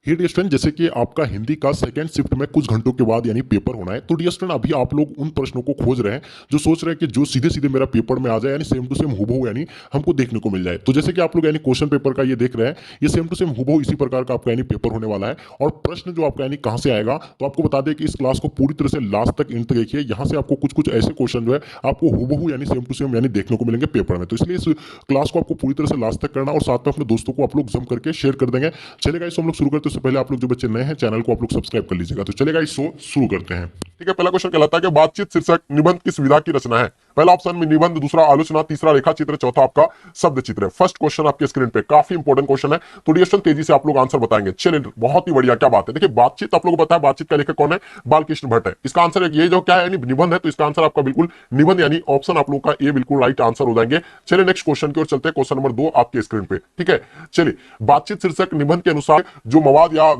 हे dear student, जैसे कि आपका हिंदी का सेकंड शिफ्ट में कुछ घंटों के बाद यानी पेपर होना है। तो डियर स्टूडेंट, अभी आप लोग उन प्रश्नों को खोज रहे हैं जो सोच रहे हैं कि जो सीधे सीधे मेरा पेपर में आ जाए, यानी सेम टू सेम हूबहू यानी हमको देखने को मिल जाए। तो जैसे कि आप लोग यानी क्वेश्चन पेपर का ये देख रहे हैं, ये सेम टू सेम हूबहू इसी प्रकार का आपका यानी पेपर होने वाला है। और प्रश्न जो आपका यानी कहाँ से आएगा, तो आपको बता दें कि इस क्लास को पूरी तरह से लास्ट तक एंड तक देखिए। यहाँ से आपको कुछ कुछ ऐसे क्वेश्चन जो है आपको हूबहू यानी सेम टू सेम यानी देखने को मिलेंगे पेपर में। तो इसलिए इस क्लास को आपको पूरी तरह से लास्ट तक करना और साथ में अपने दोस्तों को आप लोग जम करके शेयर कर देंगे। चलेगा, इसको हम लोग शुरू करते हैं। उससे पहले आप लोग जो बच्चे नए हैं, चैनल को आप लोग सब्सक्राइब कर लीजिएगा। तो चलेगा, इस शो शुरू करते हैं। ठीक है, पहला क्वेश्चन कहलाता है कि बातचीत शीर्षक निबंध किस विधा की रचना है। पहला ऑप्शन में निबंध, दूसरा आलोचना, तीसरा रेखा चित्र, चौथा आपका शब्द चित्र है। फर्स्ट क्वेश्चन आपके स्क्रीन पे काफी इंपॉर्टेंट क्वेश्चन है, तो डिस्कशन तेजी से आप लोग आंसर बताएंगे। चलिए, बहुत ही बढ़िया, क्या बात है। देखिए, बातचीत आप लोगों को पता है, बातचीत का लेखक कौन है? बालकृष्ण भट्ट है। इसका आंसर है, ये जो क्या है यानी निबंध है, तो इसका आंसर आपका बिल्कुल निबंध यानी ऑप्शन आप लोग का ए बिल्कुल राइट आंसर हो जाएंगे। चलिए नेक्स्ट क्वेश्चन की ओर चलते हैं। क्वेश्चन नंबर 2 आपके स्क्रीन पे। ठीक है, चलिए, बातचीत शीर्षक निबंध के अनुसार जो मवाद या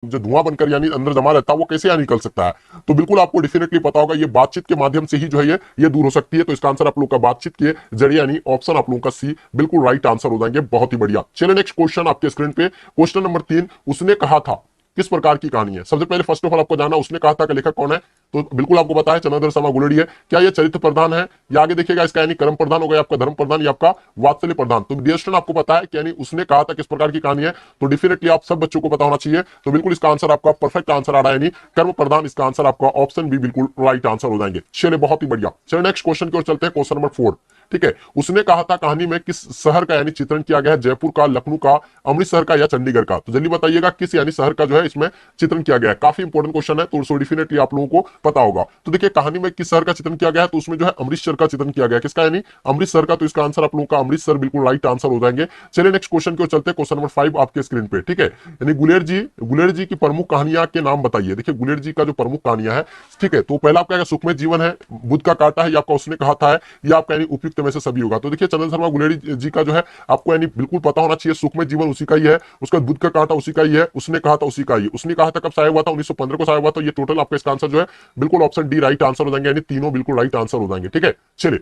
जो धुआं बनकर यानी अंदर जमा रहता है वो कैसे यहाँ निकल सकता है, तो बिल्कुल आपको डेफिनेटली पता होगा, ये बातचीत के माध्यम से ही जो है ये दूर हो सकती है। तो इसका आंसर आप लोग का बातचीत के जरिए यानी ऑप्शन आप लोगों का सी बिल्कुल राइट आंसर हो जाएंगे। बहुत ही बढ़िया। चलिए नेक्स्ट क्वेश्चन आपके स्क्रीन पे, क्वेश्चन नंबर 3, उसने कहा था किस प्रकार की कहानी है। सबसे पहले फर्स्ट ऑफ ऑल आपको जाना उसने कहा था कि लेखक कौन है, तो बिल्कुल आपको पता है चंद्रधर शर्मा गुलेरिया है। क्या ये चरित्र प्रधान है, या आगे देखिएगा इसका यानी कर्म प्रधान होगा, आपका धर्म प्रधान या आपका वात्सल्य प्रधान। तो डियर स्टूडेंट, आपको पता है कि यानी उसने कहा था किस प्रकार की कहानी है, तो डेफिनेटली आप सब बच्चों को पता होना चाहिए। तो बिल्कुल इसका आंसर आपका परफेक्ट आंसर आ रहा है, यानी कर्म प्रधान। इसका आंसर आपका ऑप्शन भी बिल्कुल राइट आंसर हो जाएंगे। चलिए, बहुत ही बढ़िया। चलिए नेक्स्ट क्वेश्चन की ओर चलते हैं। Question number 4। ठीक है, उसने कहा था कहानी में किस शहर का यानी चित्रण किया गया है, जयपुर का, लखनऊ का, अमृतसर का या चंडीगढ़ का। तो जल्दी बताइएगा किस यानी शहर का जो है इसमें चित्रण किया गया है। काफी इंपॉर्टेंट क्वेश्चन है, तो सो डेफिनेटली आप लोगों को पता होगा। तो देखिए, कहानी में किस शहर का चित्रण किया गया है, तो उसमें जो है अमृतसर का चित्रण किया गया है। किसका यानी अमृतसर का। तो इसका आंसर आप लोगों का अमृतसर बिल्कुल राइट आंसर हो जाएंगे। चलिए नेक्स्ट क्वेश्चन की ओर चलते हैं। क्वेश्चन नंबर 5 आपके स्क्रीन पे। ठीक है, यानी गुलेर जी की प्रमुख कहानियां के नाम बताइए। देखिए, गुलेर जी का जो प्रमुख कहानियां है, ठीक है, तो पहला आपका सुखमय जीवन है, बुद्ध का कांटा है, या आपका उसने कहा था है, या आपका यानी उपयुक्त में से सभी होगा। तो देखिए, चंद्र शर्मा गुलेरी जी का जो है आपको यानी बिल्कुल पता होना चाहिए, सुखमय जीवन उसी का ही है, उसका बुद्ध का कांटा उसी का ही है, उसने कहा था उसी का ही। उसने कहा था कब शाया हुआ था, 1915 को शाया हुआ। तो ये टोटल आपका इसका आंसर जो है बिल्कुल ऑप्शन डी राइट आंसर हो जाएंगे, यानी तीनों बिल्कुल राइट आंसर हो जाएंगे। ठीक है, चलिए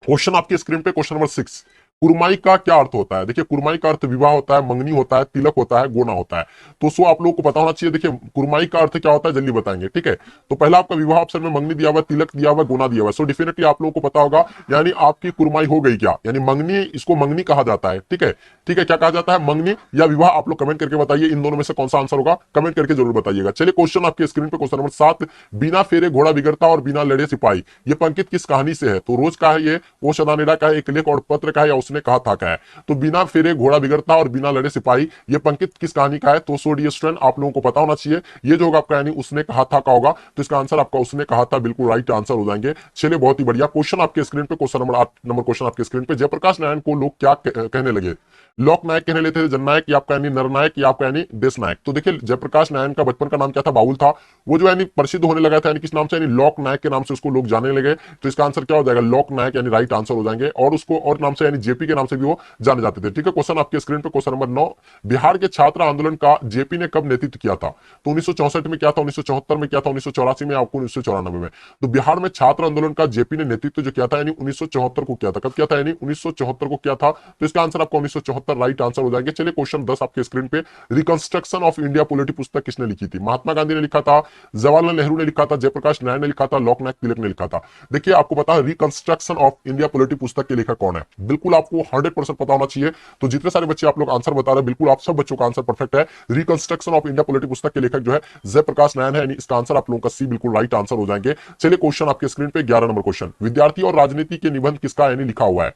क्वेश्चन आपकी स्क्रीन पे, क्वेश्चन नंबर 6। कुरमाई का क्या अर्थ होता है। देखिए, कुरमाई का अर्थ विवाह होता है, मंगनी होता है, तिलक होता है, गोना होता है। तो सो आप लोगों को पता होना चाहिए। देखिए, कुरमाई का अर्थ क्या होता है, जल्दी बताएंगे। ठीक है, तो पहला आपका विवाह ऑप्शन में, मंगनी दिया हुआ, तिलक दिया हुआ, गोना दिया हुआ। सो डेफिनेटली आप लोगों को पता होगा, यानी आपकी कुरमाई हो गई क्या, यानी मंगनी, इसको मंगनी कहा जाता है। ठीक है, ठीक है, क्या कहा जाता है, मंगनी या विवाह। आप लोग कमेंट करके बताइए इन दोनों में से कौन सा आंसर होगा, कमेंट करके जरूर बताइएगा। चलिए क्वेश्चन आपके स्क्रीन पे, क्वेश्चन नंबर 7। बिना फेरे घोड़ा बिगड़ता और बिना लड़े सिपाही, ये पंकित किस कहानी से है। तो रोज का है, ये ओ सदानेडा का है, एक लेख और पत्र का है, या उसने कहा था का है। तो बिना फेरे घोड़ा बिगड़ता और बिना लड़े सिपाही, ये पंकित किस कहानी का है। तो सो डियर स्टूडेंट, आप लोगों को पता होना चाहिए, ये जो होगा आपका यानी उसने कहा था का होगा। तो इसका आंसर आपका उसने कहा था बिल्कुल राइट आंसर हो जाएंगे। चलिए, बहुत ही बढ़िया। क्वेश्चन आपके स्क्रीन पे, क्वेश्चन नंबर 8 नंबर क्वेश्चन आपके स्क्रीन पे। जयप्रकाश नारायण को लोग क्या कहने लगे, लोक नायक कहने लेते थे, जननायक, या आपका यानी नरनायक, या आपका यानी देश नायक। तो देखिए, जयप्रकाश नारायण का बचपन का नाम क्या था, बाउल था। वो जो यानी प्रसिद्ध होने लगा था यानी किस नाम से, यानी लोक नायक के नाम से उसको लोग जाने लगे। तो इसका आंसर क्या हो जाएगा, लोक नायक यानी राइट आंसर हो जाएंगे। और उसको और नाम से यानी जेपी के नाम से भी वो जाने जाते थे। ठीक है, क्वेश्चन आपके स्क्रीन पे, क्वेश्चन नंबर 9। बिहार के छात्र आंदोलन का जेपी ने कब नेतृत्व किया था। तो 1964 में किया था, 1974 में किया था, 1984 में, आपको 1994 में। तो बिहार में छात्र आंदोलन का जेपी ने नेतृत्व जो किया था यानी 1974 को किया था। कब किया था, यानी 1974 को किया था। तो इसका आंसर आपका 1974 राइट आंसर हो जाएंगे। चलिए क्वेश्चन 10 आपके स्क्रीन पे। रिकंस्ट्रक्शन ऑफ इंडिया पॉलिटी पुस्तक किसने लिखी थी। महात्मा गांधी ने लिखा था, जवाहरलाल नेहरू ने लिखा था, जयप्रकाश नारायण ने लिखा था, लोकनायक तिलक ने लिखा था। देखिए, आपको पता है रिकंस्ट्रक्शन ऑफ इंडिया पॉलिटी पुस्तक के लेखक कौन है, बिल्कुल आपको 100% पता होना चाहिए। तो जितने सारे बच्चे आप लोग आंसर बता रहे हैं, बिल्कुल आप सब बच्चों का आंसर परफेक्ट है। रिकंस्ट्रक्शन ऑफ इंडिया पॉलिटी पुस्तक के लेखक जो है जयप्रकाश नारायण है, यानी इसका आंसर आप लोगों का सी बिल्कुल राइट आंसर हो जाएंगे। चलिए क्वेश्चन आपके स्क्रीन पे 11 नंबर क्वेश्चन। विद्यार्थी और राजनीति के निबंध किसका यानी लिखा हुआ है।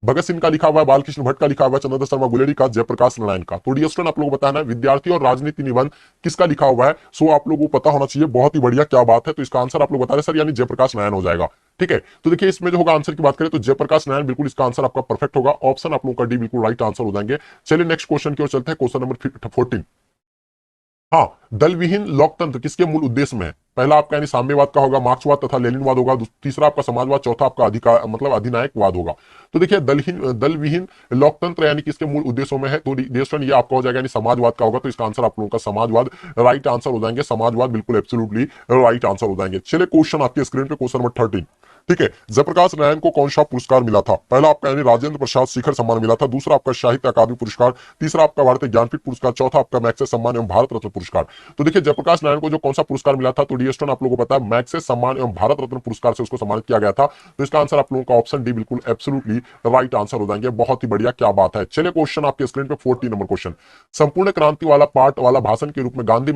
भगत सिंह का लिखा हुआ है, बालकृष्ण भट्ट का लिखा हुआ है, चंद्रधर शर्मा गुलेरी का, जयप्रकाश नारायण का। तो डियर स्टूडेंट, आप लोगों को बताना है विद्यार्थी और राजनीति निबंध किसका लिखा हुआ है। सो आप लोगों को पता होना चाहिए। बहुत ही बढ़िया, क्या बात है। तो इसका आंसर आप लोग बता रहे सर, यानी जयप्रकाश नारायण हो जाएगा। ठीक है, तो देखिए इसमें जो होगा आंसर की बात करें तो जयप्रकाश नारायण बिल्कुल इसका आंसर आपका परफेक्ट होगा। ऑप्शन आप लोगों का डी बिल्कुल राइट आंसर हो जाएंगे। चलिए नेक्स्ट क्वेश्चन की ओर चलते हैं। Question number 14। हाँ, दल विहीन लोकतंत्र किसके मूल उद्देश्य में है। पहला आपका यानी साम्यवाद का होगा, मार्क्सवाद तथा लेनिनवाद होगा, तीसरा आपका समाजवाद, चौथा आपका अधिकार मतलब अधिनायकवाद होगा। तो देखिए, दल विहीन लोकतंत्र यानी किसके मूल उद्देश्यों में है। तो ये आपका हो जाएगा यानी समाजवाद का होगा। तो इसका आंसर आप लोगों का समाजवाद राइट आंसर हो जाएंगे। समाजवाद बिल्कुल एब्सोल्युटली राइट आंसर हो जाएंगे। चलिए क्वेश्चन आपके स्क्रीन पे, क्वेश्चन नंबर 13। ठीक है। जयप्रकाश नारायण को कौन सा पुरस्कार मिला था? पहला आपका यानी राजेंद्र प्रसाद शिखर सम्मान मिला था, दूसरा आपका साहित्य अकादमी पुरस्कार, तीसरा आपका भारतीय ज्ञानपीठ पुरस्कार, चौथा आपका मैग्सेस सम्मान एवं भारत रत्न पुरस्कार। तो देखिए जयप्रकाश नारायण को जो कौन सा पुरस्कार मिला था, तो डी स्टोन आप लोगों को पता है मैग्सेस सम्मान एवं भारत रत्न पुरस्कार से उसको सम्मानित किया गया था। तो इसका आंसर आप लोगों का ऑप्शन डी बिल्कुल एब्सोल्युटली राइट आंसर हो जाएंगे। बहुत ही बढ़िया, क्या बात है। चलिए क्वेश्चन आपके स्क्रीन पे 14 नंबर क्वेश्चन, संपूर्ण क्रांति वाला पार्ट वाला भाषण के रूप में गांधी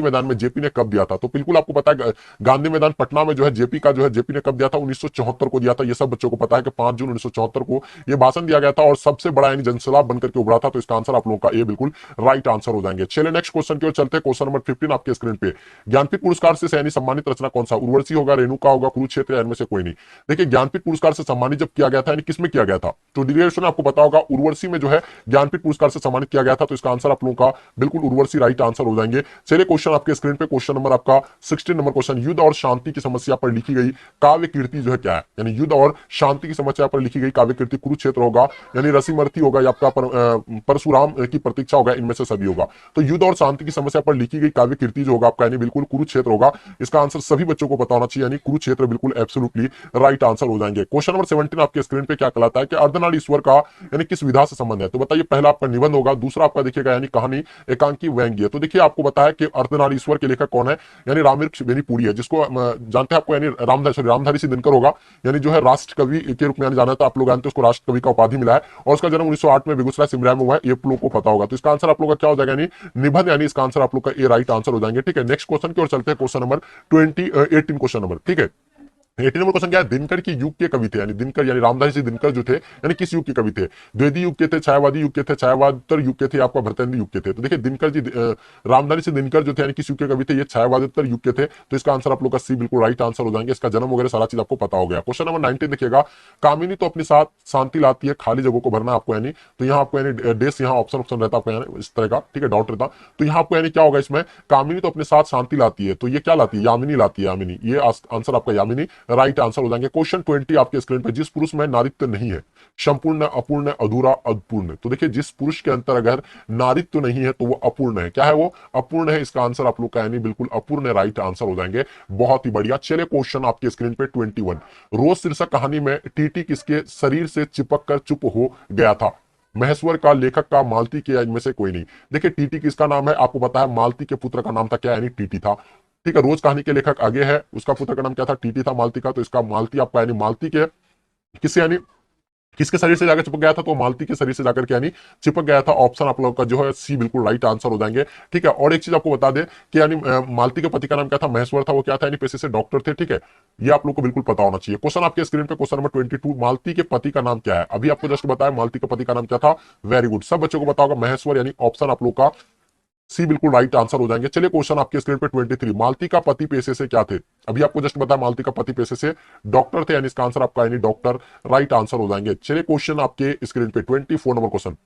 मैदान में जेपी ने कब दिया था? तो बिल्कुल आपको पता है गांधी मैदान पटना में जो है जेपी का जो है जेपी ने कब दिया था? 1974 को दिया था। ये सब बच्चों को पता है कि 5 जून 1974 को ये भाषण दिया गया था और सबसे बड़ा यानी जनसलाब बनकर के उभरा था। तो इसका आंसर आप लोगों का ए बिल्कुल राइट आंसर हो जाएंगे। चलिए नेक्स्ट क्वेश्चन की ओर चलते हैं। क्वेश्चन नंबर 15 आपके स्क्रीन पे, ज्ञानपीठ पुरस्कार से यानी सम्मानित रचना कौन सा? उर्वशी होगा, रेणुका होगा, कुरुक्षेत्र, इनमें से कोई नहीं। देखिए ज्ञानपीठ पुरस्कार से सम्मानित जब किया गया था यानी किसमें किया गया था? तो डिरेक्शन आपको पता होगा उर्वशी में जो है ज्ञानपीठ पुरस्कार से सम्मानित किया गया था। तो इसका आंसर आप लोगों का बिल्कुल उर्वशी राइट आंसर हो जाएंगे। चलिए क्वेश्चन आपके स्क्रीन पे, क्वेश्चन नंबर आपका 16 नंबर क्वेश्चन, युद्ध और शांति की समस्या पर लिखी गई काव्य कीर्ति जो है क्या है? यानी युद्ध और शांति की समस्या पर लिखी गई काव्य कीर्ति कुरुक्षेत्र होगा, यानी रसीमर्थी होगा, या आपका परशुराम की प्रतीक्षा होगा, इनमें से सभी होगा। तो युद्ध और शांति की समस्या पर लिखी गई काव्य कीर्ति जो होगा आपका यानी बिल्कुल कुरुक्षेत्र होगा। इसका आंसर सभी बच्चों को पता होना चाहिए, यानी कुरुक्षेत्र बिल्कुल एब्सोल्युटली राइट आंसर हो जाएंगे। क्वेश्चन नंबर 17 आपके स्क्रीन पे क्या कहलाता है कि अर्धनारीश्वर का यानी किस विधा से संबंध है? तो बताइए, पहला आपका निबंध होगा, दूसरा आपका देखिएगा यानी कहानी, एकांकी, व्यंग्य। तो देखिए आपको बताया कि अर्धनारीश्वर के लेखक कौन है, यानी रामवृक्ष बेनीपुरी है, जिसको जानते हैं आपको यानी रामधारी सिंह दिनकर होगा, यानी जो है राष्ट्र कवि के रूप में जाना था। आप लोग जानते हैं उसको राष्ट्र कवि का उपाधि मिला है और उसका जन्म 1908 में बेगूसराय सिमरिया में हुआ है। ये आप लोग को पता होगा। तो इसका आंसर आप लोग का क्या हो जाएगा? यानी निबंध, यानी इसका आंसर आप लोग का ए राइट आंसर हो जाएंगे। ठीक है, नेक्स्ट क्वेश्चन की ओर चलते हैं। क्वेश्चन नंबर 18 क्वेश्चन नंबर, ठीक है। 18 नंबर क्वेश्चन क्या है? दिनकर की युग के कवि थे, यानी दिनकर यानी रामधारी सिंह दिनकर जो थे यानी किस युग के कवि थे? द्विवेदी युग के थे, छायावादी युग के थे, छायावादोत्तर युग के थे, आपका भरतेंद्र युग के थे। तो देखिए दिनकर जी रामधारी सिंह दिनकर जो थे यानी किस युग के कवि थे? ये छायावादोत्तर युग के थे। तो इसका आंसर आप लोग का सी बिल्कुल राइट आंसर हो जाएंगे। इसका जन्म वगैरह सारा चीज आपको पता हो गया। क्वेश्चन नंबर 19 देखिएगा, कामिनी तो अपने साथ शांति लाती है, खाली जगहों को भरना आपको, यानी तो यहाँ आपको यानी डेस यहाँ ऑप्शन रहता है आपको इस तरह का, ठीक है, डाउट रहता। तो यहाँ आपको यानी क्या होगा इसमें? कामिनी तो अपने साथ शांति लाती है, तो ये क्या लाती है? यामिनी लाती है, यामिनी। ये आंसर आपका यामिनी राइट आंसर हो जाएंगे। क्वेश्चन 20 आपके स्क्रीन पे, जिस पुरुष में नारित्व नहीं है, संपूर्ण, अपूर्ण, अधूरा, अपूर्ण। तो देखिए जिस पुरुष के अंतर अगर नारित्व नहीं है तो वो अपूर्ण है। क्या है वो? अपूर्ण है। इसका आंसर आप लोग का यानी बिल्कुल अपूर्ण राइट आंसर हो जाएंगे। बहुत ही बढ़िया। चलिए क्वेश्चन आपके स्क्रीन पे 21, रोज शीर्षक कहानी में टीटी किसके शरीर से चिपक कर चुप हो गया था? महेश्वर का, लेखक का, मालती के, इनमें से कोई नहीं। देखिए टीटी किसका नाम है? आपको पता है मालती के पुत्र का नाम था क्या? यानी टीटी था। ठीक है, रोज कहानी के लेखक आगे है, उसका पुत्र का नाम क्या था? टीटी था, मालती का। तो इसका मालती आपका यानी मालती के किससे यानी किसके शरीर से जाकर चिपक गया था? तो मालती के शरीर से जाकर के यानी चिपक गया था। ऑप्शन आप लोगों का जो है सी बिल्कुल राइट आंसर हो जाएंगे। ठीक है, और एक चीज आपको बता दें कि यानी मालती के पति का नाम क्या था? महेश्वर था। वो क्या था? यानी पेशे से डॉक्टर थे। ठीक है, ये आप लोग को बिल्कुल पता होना चाहिए। क्वेश्चन आपके स्क्रीन पे क्वेश्चन नंबर 22, मालती के पति का नाम क्या है? अभी आपको जस्ट बताया मालती के पति का नाम क्या था। वेरी गुड, सब बच्चों को पता होगा महेश्वर, यानी ऑप्शन आप लोग का सी बिल्कुल राइट आंसर हो जाएंगे। चलिए क्वेश्चन आपके स्क्रीन पे 23, मालती का पति पेशे से क्या थे? अभी आपको जस्ट बताया मालती का पति पेशे से डॉक्टर थे, यानी इसका आंसर आपका यानी डॉक्टर राइट आंसर हो जाएंगे। चलिए क्वेश्चन आपके स्क्रीन पे 24 नंबर क्वेश्चन,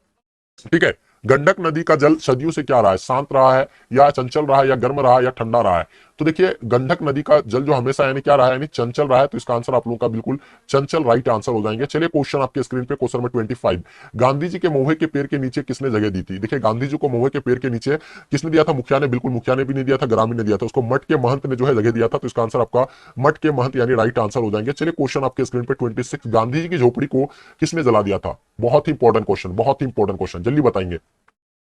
ठीक है। गंडक नदी का जल सदियों से क्या रहा है? शांत रहा है, या चंचल रहा है, या गर्म रहा है, या ठंडा रहा है? तो देखिए गंडक नदी का जल जो हमेशा यानी क्या रहा है? यानी चंचल रहा है। तो इसका आंसर आप लोगों का बिल्कुल चंचल राइट आंसर हो जाएंगे। चलिए क्वेश्चन आपके स्क्रीन पे क्वेश्चन नंबर 25, गांधी जी के महुए के पेड़ के नीचे किसने जगह दी थी? देखिए गांधी जी को महुए के पेड़ के नीचे किसने दिया था? मुखिया ने। बिल्कुल, मुखिया ने भी नहीं दिया था, ग्रामीण ने दिया था, उसको मठ के महंत ने जो है जगह दिया था। तो इसका आंसर आपका मठ के महंत यानी राइट आंसर हो जाएंगे। चलिए क्वेश्चन आपके स्क्रीन पे 26, गांधी जी की झोपड़ी को किसने जला दिया था? बहुत ही इंपॉर्टेंट क्वेश्चन, बहुत ही इंपॉर्टेंट क्वेश्चन, जल्दी बताएंगे।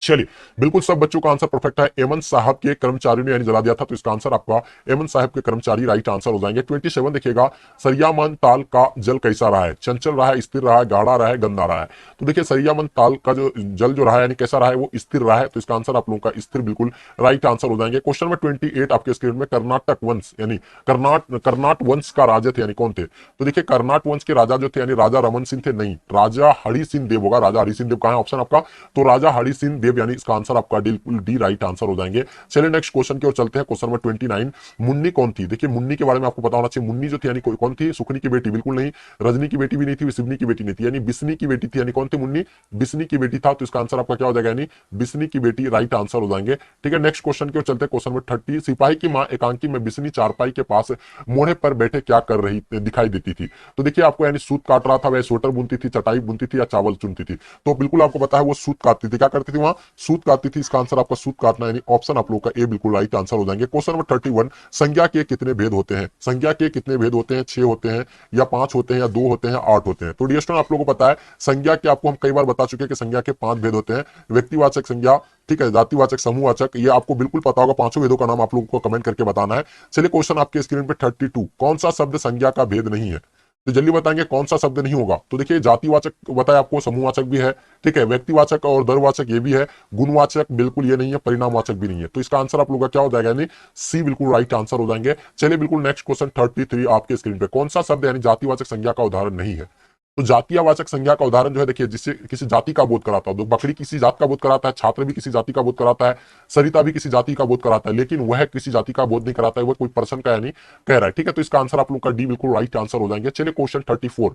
चलिए बिल्कुल सब बच्चों का आंसर परफेक्ट है। एमन साहब के कर्मचारियों ने यानी जला दिया था। तो इसका आंसर आपका एमन साहब के कर्मचारी राइट आंसर हो जाएंगे। 27 देखिएगा, सरियामन ताल का जल कैसा रहा है? चंचल रहा है, स्थिर रहा है, गाढ़ा रहा है, गंदा रहा है? तो देखिए सरियामन ताल का जो जल जो रहा है यानी कैसा रहा है? वो स्थिर रहा है। तो इसका आंसर आप लोगों का स्थिर बिल्कुल राइट आंसर हो जाएंगे। क्वेश्चन नंबर 28 आपके स्क्रीन में, कर्नाटक वंश यानी कर्नाट वंश का राजा थे यानी कौन थे? तो देखिए कर्नाट वंश के राजा जो थे यानी राजा रमन सिंह थे, नहीं, राजा हरि सिंह देव होगा। राजा हरि सिंह देव कहां है ऑप्शन आपका? तो राजा हरि सिंह देव यानी इसका आंसर आपका डी राइट आंसर हो जाएंगे। चलिए नेक्स्ट क्वेश्चन की ओर चलते हैं। क्वेश्चन नंबर 29, मुन्नी कौन थी? देखिए मुन्नी के बारे में आपको पता होना चाहिए। मुन्नी जो थी यानी कौन थी? सुखनी की बेटी? बिल्कुल नहीं। रजनी की बेटी भी नहीं थी, शिवनी की बेटी नहीं थी, यानी बिस्नी की बेटी थी। यानी कौन थी? मुन्नी बिस्नी की बेटी था। तो इसका आंसर आपका क्या हो जाएगा? यानी बिस्नी की बेटी राइट आंसर हो जाएंगे। ठीक है, नेक्स्ट क्वेश्चन की ओर चलते हैं। क्वेश्चन नंबर 30, सिपाही की मां एकांकी में बिस्नी चारपाई के पास मोड़े पर बैठे क्या कर रही दिखाई देती थी? तो देखिए आपको यानी सूत काट रहा था, वह स्वेटर बुनती थी, चटाई बुनती थी, या चावल चुनती थी? तो बिल्कुल आपको पता है वो सूत काटती थी। क्या करती थी? वहां सूत काटती थी, इसका आंसर आपका सूत काटना, यानी ऑप्शन आप लोगों का ए बिल्कुल राइट आंसर हो जाएंगे। क्वेश्चन नंबर 31, संज्ञा के कितने भेद होते हैं? संज्ञा के कितने भेद होते हैं? 6 होते हैं या 5 होते हैं या 2 होते हैं 8 होते हैं? तो डियर स्टूडेंट, आप लोगों को पता है संज्ञा के, आपको हम कई बार बता चुके हैं कि संज्ञा के 5 भेद होते हैं। व्यक्तिवाचक संज्ञा, ठीक है, जातिवाचक, समूहवाचक, ये आपको बिल्कुल पता होगा। पांचों भेदों का नाम आप लोगों को कमेंट करके बताना है। चलिए क्वेश्चन आपके स्क्रीन पे 32, कौन सा शब्द संज्ञा का भेद नहीं है? तो जल्दी बताएंगे कौन सा शब्द नहीं होगा। तो देखिए जातिवाचक बताया आपको, समूहवाचक भी है, ठीक है, व्यक्तिवाचक और दरवाचक ये भी है, गुणवाचक बिल्कुल ये नहीं है, परिणामवाचक भी नहीं है। तो इसका आंसर आप लोगों का क्या हो जाएगा, यानी सी बिल्कुल राइट आंसर हो जाएंगे। चलिए बिल्कुल नेक्स्ट क्वेश्चन 33 आपके स्क्रीन पे, कौन सा शब्द यानी जातिवाचक संज्ञा का उदाहरण नहीं है? तो जातीयवाचक संज्ञा का उदाहरण जो है, देखिए, जिससे किसी जाति का बोध कराता हो, तो बकरी किसी जात का बोध कराता है, छात्र भी किसी जाति का बोध कराता है, सरिता भी किसी जाति का बोध कराता है, लेकिन वह किसी जाति का बोध नहीं कराता है, वह कोई पर्सन का यानी कह रहा है, ठीक है। तो इसका आंसर आप लोग का डी बिल्कुल राइट आंसर हो जाएंगे। चलिए क्वेश्चन 34,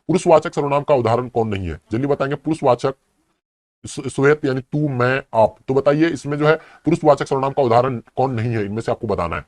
पुरुषवाचक सर्वनाम का उदाहरण कौन नहीं है? जल्दी बताएंगे, पुरुषवाचक श्वेत यानी तू, मैं, आप। तो बताइए इसमें जो है पुरुषवाचक सर्वनाम का उदाहरण कौन नहीं है, इनमें से आपको बताना है।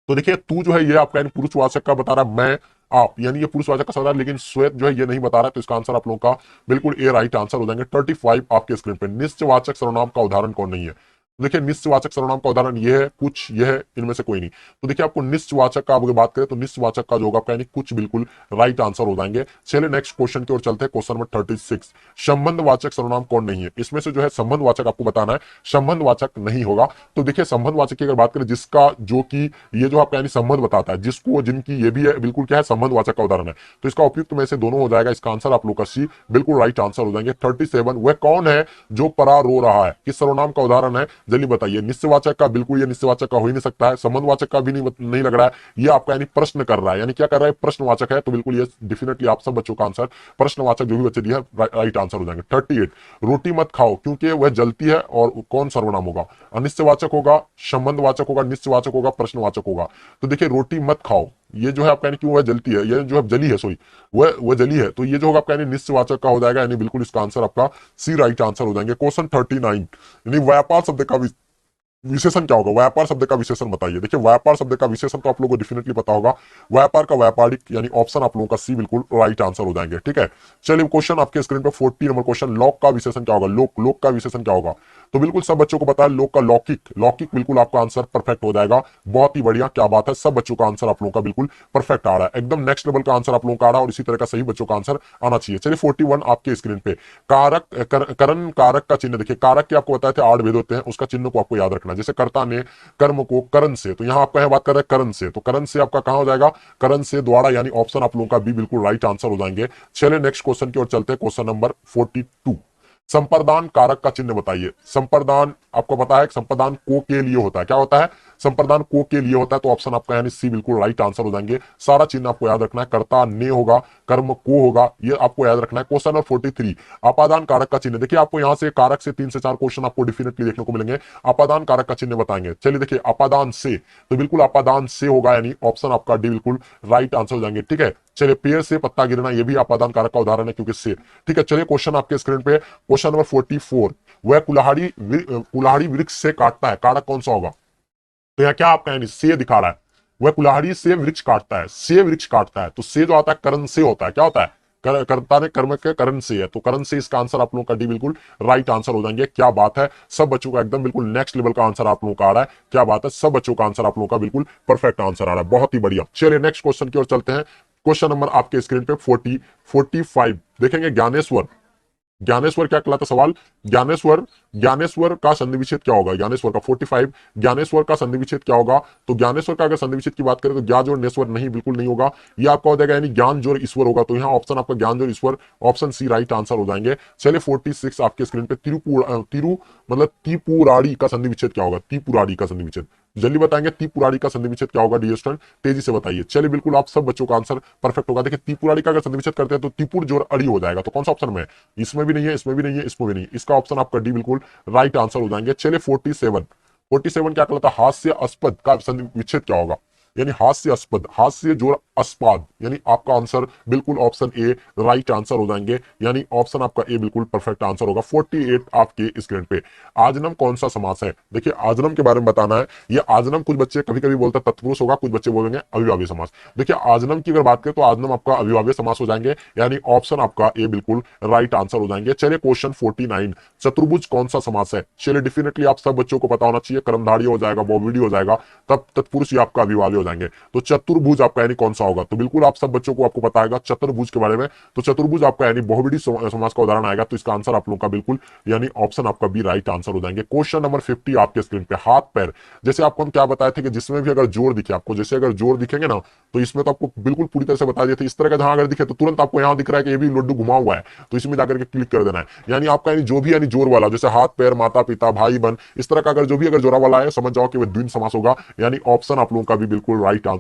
तो देखिए तू जो है ये आपका यानी पुरुषवाचक का बता रहा है, मैं, आप, यानी ये पुरुषवाचक का सवाल है, लेकिन श्वेत जो है ये नहीं बता रहा है। तो इसका आंसर आप लोगों का बिल्कुल ए राइट आंसर हो जाएंगे। 35 आपके स्क्रीन पे, निश्चयवाचक सर्वनाम का उदाहरण कौन नहीं है? तो देखिए निश्चयवाचक सर्वनाम का उदाहरण ये है, कुछ, ये है, इनमें से कोई नहीं। तो देखिए आपको निश्चयवाचक का अगर बात करें तो निश्चयवाचक का जो होगा आपका यानी कुछ बिल्कुल राइट आंसर हो जाएंगे। चलिए नेक्स्ट क्वेश्चन की ओर चलते हैं, क्वेश्चन नंबर 36, संबंधवाचक सर्वनाम कौन नहीं है? इसमें से जो है संबंधवाचक आपको बताना है, संबंधवाचक नहीं होगा। तो देखिए संबंधवाचक की अगर बात करें, जिसका जो कि ये जो आपका यानी संबंध बताता है, जिसको, जिनकी, ये भी है, बिल्कुल क्या है, संबंधवाचक का उदाहरण है। तो इसका उपयुक्त में से दोनों हो जाएगा। इसका आंसर आप लोग का सी बिल्कुल राइट आंसर हो जाएंगे। 37, वह कौन है जो परा रो रहा है? किस सर्वनाम का उदाहरण है? जल्दी बताइए। निश्चयवाचक का, बिल्कुल ये निश्चयवाचक का हो ही नहीं सकता है। संबंधवाचक का भी नहीं लग रहा है। ये आपका यानी प्रश्न कर रहा है, यानी क्या कर रहा है, प्रश्नवाचक है। तो बिल्कुल ये डेफिनेटली आप सब बच्चों का आंसर प्रश्नवाचक जो भी बच्चे दिया राइट आंसर हो जाएंगे। 38, रोटी मत खाओ क्योंकि वह जलती है, और कौन सर्वनाम होगा? अनिश्चयवाचक होगा, संबंधवाचक होगा, निश्चयवाचक होगा, प्रश्नवाचक होगा। तो देखिए रोटी मत खाओ, ये जो है आपका यानी क्यों वह जलती है, ये जो है जली है, सॉरी, वह जली है। तो ये जो होगा आपका यानी निश्चयवाचक का हो जाएगा, यानी बिल्कुल इसका आंसर आपका सी राइट आंसर हो जाएंगे। क्वेश्चन 39, यानी व्यापार शब्द का विशेषण क्या होगा? व्यापार शब्द का विशेषण बताइए। देखिए व्यापार शब्द का विशेषण तो आप लोगों को डेफिनेटली पता होगा, व्यापार का व्यापारिक, यानी ऑप्शन आप लोगों का सी बिल्कुल राइट आंसर हो जाएंगे, ठीक है। चलिए क्वेश्चन आपके स्क्रीन पे 40 नंबर क्वेश्चन, लोक का विशेषण क्या होगा? लोक, लोक का विशेषण क्या होगा? तो बिल्कुल सब बच्चों को पता है, लोक का लौकिक, लौकिक बिल्कुल आपका आंसर परफेक्ट हो जाएगा। बहुत ही बढ़िया, क्या बात है, सब बच्चों का आंसर आप लोगों का बिल्कुल परफेक्ट आ रहा है, एकदम नेक्स्ट लेवल का आंसर आप लोगों का आ रहा है, और इसी तरह का सही बच्चों का आंसर आना चाहिए। चलिए 41 आपके स्क्रीन पे, कारक, करण कारक का चिन्ह। देखिए कारक के आपको बताए थे 8 भेद होते हैं, उसका चिन्ह को आपको याद रखना। जैसे कर्ता ने कर्म को करण से, तो यहां आपका है बात कर रहे हैं करण से, तो करण से आपका कहां हो जाएगा? करण से द्वारा, यानी ऑप्शन आप लोगों का बी बिल्कुल राइट आंसर हो जाएंगे। चलिए नेक्स्ट क्वेश्चन की ओर चलते हैं, क्वेश्चन नंबर 42, संप्रदान कारक का चिन्ह बताइए। संप्रदान आपको पता है, संप्रदान को के लिए होता है, क्या होता है? संप्रदान को के लिए होता है। तो ऑप्शन आपका यानी सी बिल्कुल राइट आंसर हो जाएंगे। सारा चिन्ह आपको याद रखना है, कर्ता ने होगा, कर्म को होगा, ये आपको याद रखना है। क्वेश्चन नंबर 43, अपादान कारक का चिन्ह। देखिए आपको यहाँ से कारक से 3 से 4 क्वेश्चन आपको डेफिनेटली देखने को मिलेंगे। अपादान कारक का चिन्ह बताएंगे। चलिए देखिए अपादान से, तो बिल्कुल अपादान से होगा, यानी ऑप्शन आपका डी बिल्कुल राइट आंसर हो जाएंगे, ठीक है। चलिए पेड़ से पत्ता गिरना, ये भी अपादान कारक का उदाहरण है, क्योंकि से, ठीक है। चलिए क्वेश्चन आपके स्क्रीन पे क्वेश्चन नंबर 44, वह कुल्हाड़ी वृक्ष से काटता है, कारक कौन सा होगा? तो यहाँ क्या आपका यानी से दिखा रहा है, वह कुल्हाड़ी से वृक्ष काटता है, से वृक्ष काटता है। तो से जो आता है करण से होता है, क्या होता है? कर्ता ने कर्म के करण से है, तो करण से इसका आंसर आप लोगों का डी बिल्कुल राइट आंसर हो जाएंगे। क्या बात है, सब बच्चों का एकदम बिल्कुल नेक्स्ट लेवल का आंसर आप लोगों का आ रहा है। क्या बात है, सब बच्चों का आंसर आप लोगों का बिल्कुल परफेक्ट आंसर आ रहा है, बहुत ही बढ़िया। चलिए नेक्स्ट क्वेश्चन की ओर चलते हैं। क्वेश्चन नंबर आपके स्क्रीन पे 45 देखेंगे। ज्ञानेश्वर, ज्ञानेश्वर क्या कहलाता सवाल? ज्ञानेश्वर, ज्ञानेश्वर का संधि विच्छेद क्या होगा? ज्ञानेश्वर का 45, ज्ञानेश्वर का संधि विच्छेद क्या होगा? तो ज्ञानेश्वर का अगर संधि विच्छेद की बात करें तो ज्ञान जोड़ नेश्वर नहीं, बिल्कुल नहीं होगा। ये आपका हो जाएगा यानी ज्ञान जोड़ ईश्वर होगा। तो यहाँ ऑप्शन आपका ज्ञान जोड़ ईश्वर, ऑप्शन सी राइट आंसर हो जाएंगे। चलिए 46 आपके स्क्रीन पे, त्रिपुरारी का संधि विच्छेद क्या होगा? त्रिपुरारी का संधि विच्छेद जल्दी बताएंगे। त्रिपुरारी का संधि विच्छेद क्या होगा डियर स्टूडेंट, तेजी से बताइए। चलिए बिल्कुल आप सब बच्चों का आंसर परफेक्ट होगा। देखिए त्रिपुरारी का अगर संधि विच्छेद करते हैं तो त्रिपुर जोड़ अड़ी हो जाएगा। तो कौन सा ऑप्शन में है? इसमें भी नहीं है, इसमें भी नहीं है, इसमें भी नहीं है। इसका ऑप्शन आपका डी बिल्कुल राइट आंसर हो जाएंगे। चलिए 47 क्या कहलाता है? हास्यास्पद का संधि विच्छेद क्या होगा? यानी हास्यास्पद, हास्य जोड़ अस्पाद, यानी आपका आंसर बिल्कुल ऑप्शन ए राइट आंसर हो जाएंगे, यानी ऑप्शन आपका ए बिल्कुल परफेक्ट आंसर होगा। 48 आपके स्क्रीन पे। आजनम कौन सा समास है? देखिए आजनम के बारे में बताना है। ये आजनम कुछ बच्चे कभी कभी बोलते हैं तत्पुरुष होगा, कुछ बच्चे बोलेंगे अविभाज्य समास। देखिए आजनम की अगर बात करें तो आजनम आपका अविभाज्य समास हो जाएंगे, यानी ऑप्शन आपका ए बिल्कुल राइट आंसर हो जाएंगे। चलिए क्वेश्चन 49, चतुर्भुज कौन सा समास है? चलिए डेफिनेटली आप सब बच्चों को पता होना चाहिए, कर्मधारय हो जाएगा, बहुव्रीहि हो जाएगा, तब तत्पुरुष ही आपका अविभाज्य हो जाएंगे। तो चतुर्भुज आपका यानी कौन सा होगा? तो बिल्कुल आप सब बच्चों को आपको पता है चतुर्भुज के बारे में। तो चतुर्भुज आपका यानी बहुव्रीहि समास का उदाहरण आएगा, तो इसका आंसर आप लोगों का बिल्कुल यानी ऑप्शन आपका बी राइट आंसर हो जाएंगे। क्वेश्चन नंबर 50 आपके स्क्रीन पे, हाथ पैर। जैसे आपको हम क्या बताए थे कि जिसमें भी अगर जोड़ दिखे आपको, जैसे अगर जोड़ दिखेंगे ना, तो इसमें तो आपको बिल्कुल पूरी तरह से बता दिए थे। इस तरह का जहां अगर दिखे तो तुरंत आपको यहां दिख रहा है कि ये भी लड्डू घुमा हुआ है, तो इसमें जाकर के क्लिक कर देना है। यानी आपका यानी जो भी यानी जोड़ वाला, जैसे हाथ पैर, माता पिता, भाई बहन, इस तरह का अगर जो भी अगर जोड़ा वाला है, समझ जाओ कि वह द्विंद समास होगा, यानी ऑप्शन आप लोगों का भी बिल्कुल राइट आंसर